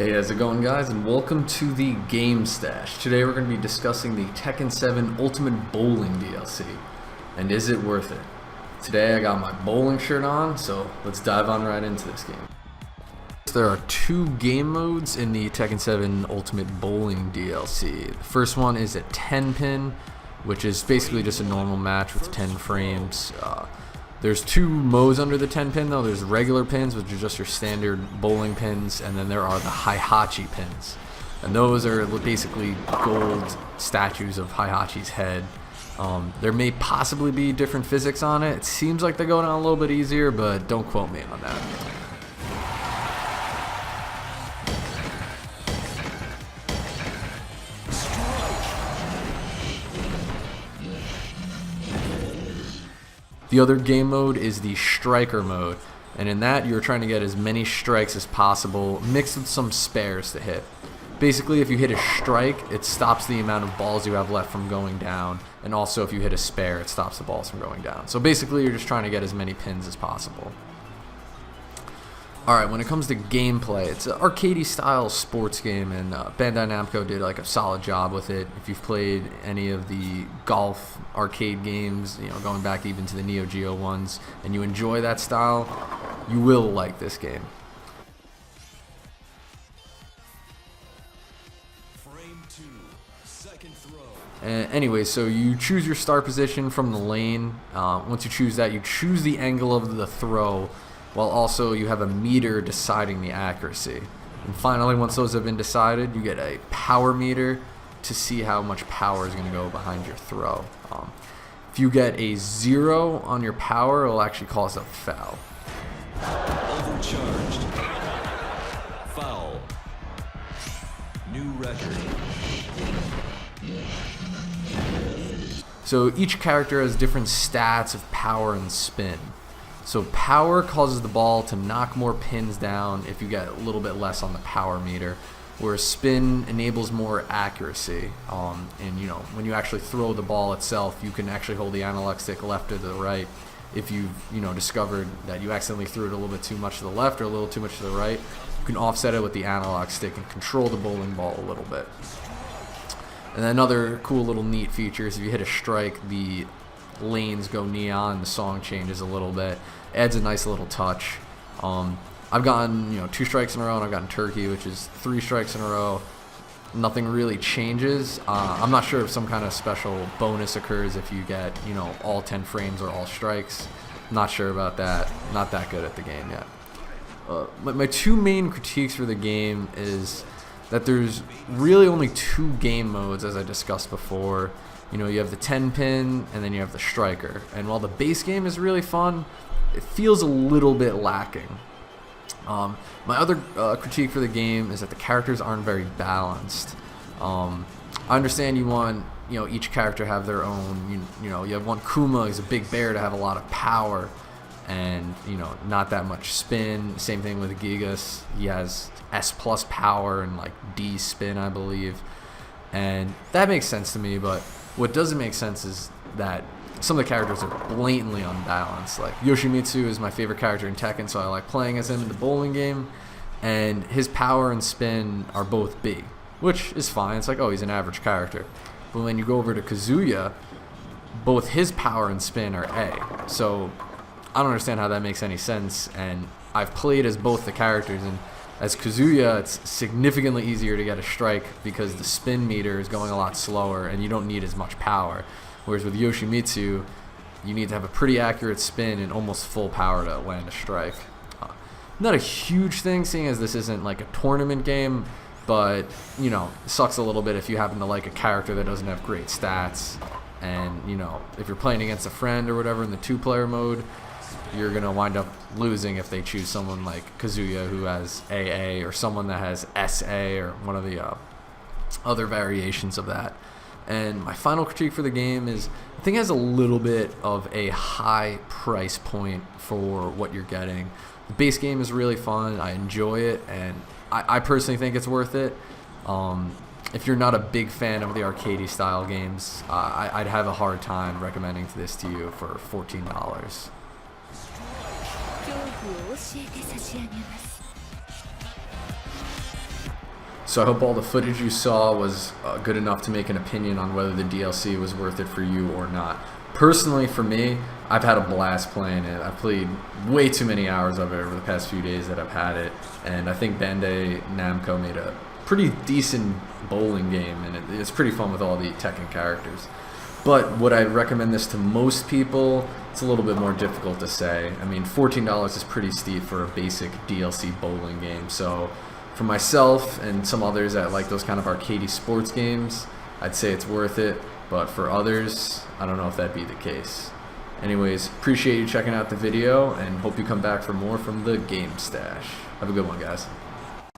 Hey, how's it going, guys, and welcome to the Game Stash. Today we're going to be discussing the Tekken 7 Ultimate Bowling DLC, and is it worth it? Today I got my bowling shirt on, so let's dive on right into this game. There are two game modes in the Tekken 7 Ultimate Bowling DLC. The first one is a 10-pin, which is basically just a normal match with 10 frames. There's two modes under the 10-pin though. There's regular pins, which are just your standard bowling pins, and then there are the Heihachi pins. And those are basically gold statues of Heihachi's head. There may possibly be different physics on it. It seems like they're going on a little bit easier, but don't quote me on that. The other game mode is the striker mode, and in that you're trying to get as many strikes as possible mixed with some spares to hit. Basically, if you hit a strike, it stops the amount of balls you have left from going down, and also if you hit a spare, it stops the balls from going down. So basically you're just trying to get as many pins as possible. Alright, when it comes to gameplay, it's an arcadey style sports game, and Bandai Namco did like a solid job with it. If you've played any of the golf arcade games, you know, going back even to the Neo Geo ones, and you enjoy that style, you will like this game. Frame 2, second throw. Anyway, so you choose your start position from the lane. Once you choose that, you choose the angle of the throw, while also you have a meter deciding the accuracy. And finally, once those have been decided, you get a power meter to see how much power is going to go behind your throw. If you get a 0 on your power, it'll actually cause a foul. Overcharged. Foul. New record. So each character has different stats of power and spin. So power causes the ball to knock more pins down if you get a little bit less on the power meter, whereas spin enables more accuracy. And you know, when you actually throw the ball itself, you can actually hold the analog stick left or the right. If you've discovered that you accidentally threw it a little bit too much to the left or a little too much to the right, you can offset it with the analog stick and control the bowling ball a little bit. And another cool little neat feature is if you hit a strike, the lanes go neon, the song changes a little bit, adds a nice little touch. I've gotten 2 strikes in a row, and I've gotten turkey, which is 3 strikes in a row. Nothing really changes. I'm not sure if some kind of special bonus occurs if you get all 10 frames or all strikes. Not sure about that. Not that good at the game yet. My two main critiques for the game is that there's really only 2 game modes, as I discussed before. You have the 10-pin, and then you have the striker. And while the base game is really fun, it feels a little bit lacking. My other critique for the game is that the characters aren't very balanced. I understand you want each character have their own. You have one Kuma, he's a big bear, to have a lot of power, and not that much spin. Same thing with Gigas. He has S+ power and like D spin, I believe, and that makes sense to me. But what doesn't make sense is that some of the characters are blatantly unbalanced. Like Yoshimitsu is my favorite character in Tekken, so I like playing as him in the bowling game, and his power and spin are both B, which is fine. It's like, oh, he's an average character. But when you go over to Kazuya, both his power and spin are A. So I don't understand how that makes any sense, and I've played as both the characters, and as Kazuya, it's significantly easier to get a strike because the spin meter is going a lot slower and you don't need as much power. Whereas with Yoshimitsu, you need to have a pretty accurate spin and almost full power to land a strike. Not a huge thing, seeing as this isn't like a tournament game, but it sucks a little bit if you happen to like a character that doesn't have great stats. And if you're playing against a friend or whatever in the 2-player mode, you're going to wind up losing if they choose someone like Kazuya who has AA, or someone that has SA, or one of the other variations of that. And my final critique for the game is I think it has a little bit of a high price point for what you're getting. The base game is really fun. I enjoy it, and I personally think it's worth it. If you're not a big fan of the arcadey style games, I'd have a hard time recommending this to you for $14. 恐怖を教えて差し上げます So I hope all the footage you saw was good enough to make an opinion on whether the DLC was worth it for you or not. Personally, for me, I've had a blast playing it. I've played way too many hours of it over the past few days that I've had it, and I think Bandai Namco made a pretty decent bowling game, and it's pretty fun with all the Tekken characters. But would I recommend this to most people? It's a little bit more difficult to say. I mean, $14 is pretty steep for a basic DLC bowling game. So for myself and some others that like those kind of arcadey sports games, I'd say it's worth it. But for others, I don't know if that'd be the case. Anyways, appreciate you checking out the video and hope you come back for more from the Game Stash. Have a good one, guys.